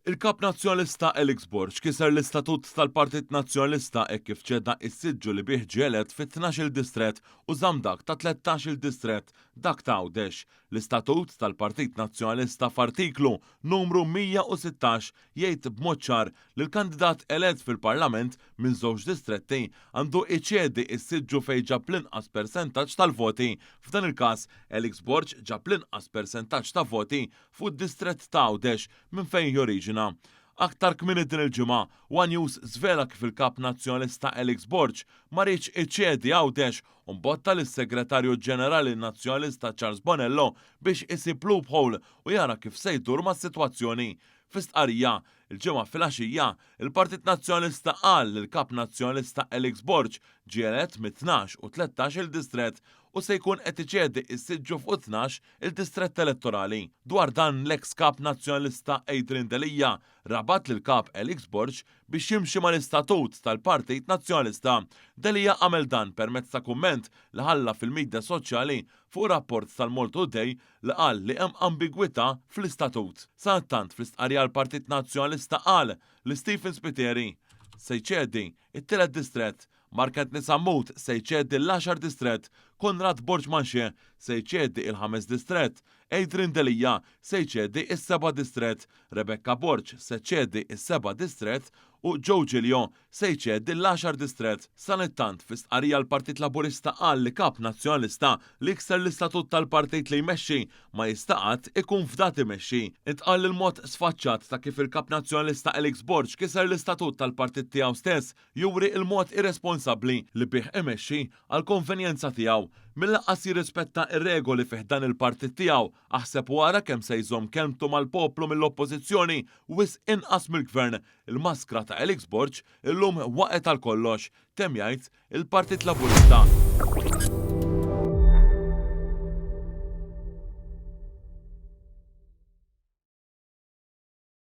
Il-Kap Nazzjonalista Elix Borg kiser l-istatut tal-Partit Nazzjonalista kif ċedda s-siġġu li bih ġielet fit-12 distret u żamdak ta' 13 distret dak ta' Għawdex. L-istatut tal-Partit Nazzjonalista f'artiklu numru 116 jgħid b'mod ċar li l-kandidat elett fil-Parlament minn żewġ distretti għandu iċedi s-siġġu fejn ġab l-inqas persentaġġ tal-voti. F'dan il-każ Elix Borg ġab l-inqas persentaġġ ta' voti fuq id-distrett ta' Għawdex minn fejn joriġina. Aktar kmini din il-ġimgħa, One News żvela kif il-Kap Nazzjonalista Elix Borg ma rridx iċċedi Għawdex u mbotta lis-Segretarju Ġenerali Nazzjonalista Charles Bonello biex isib loophole u jara kif se jdur mas-sitwazzjoni. F'istqarrija il-ġimgħa fil-għaxija, il-Partit Nazzjonalista qal li l-Kap Nazzjonalista Elix Borg ġie elett mit-12 u 13 il-distrett u se jkun qed iċedi s-siġġu fuq 12 il-distrett elettorali. Dwar dan l-eks Kap Nazzjonalista Adrian Delija rabat lil Kap Elix Borg biex jimxi mal-istatut tal-Partit Nazzjonalista. Delija għamel dan permezz ta' kumment li ħalla fil-midja soċjali fuq rapport tal-Malta Today li qal li hemm ambigwità fl-istatut. Santant fl-istqarrija l-Partit Nazzjonalista qal li Stephen Spiteri se jċedi it-tielet distrett, Market Nisammut se jċedi l-10 distrett, Konrad Borġmanxie se jċedi il-5 distrett, Adrian Delija se jċedi is-7 distrett, Rebecca Borg se jċedi is-7 distrett u Joe Giglio se jċedi l-10 distrett. Sanittant f'istqarrija l-Partit Laburista qal li Kap Nazzjonalista li jkser l-istatut tal-partit li jmexxi ma jistaqat ikun f'dat imexxi. Intqal il-mod sfaċċat ta' kif il-Kap Nazzjonalista Elix Borg kiser l-istatut tal-partit tiegħu stess juri il-mod irresponsabbli li bih imexxi għal konvenjenza tiegħu mill-laqqas jirrispetta ir-regoli fih dan il-partit tiegħu aħseb wara kemm se jżomm kelmtu mal-poplu mill-oppożizzjoni wis inqas mill-gvern. Il-maskra ta' Elix Borg illum waqgħet għal kollox, temm jgħid il-Partit Laburista.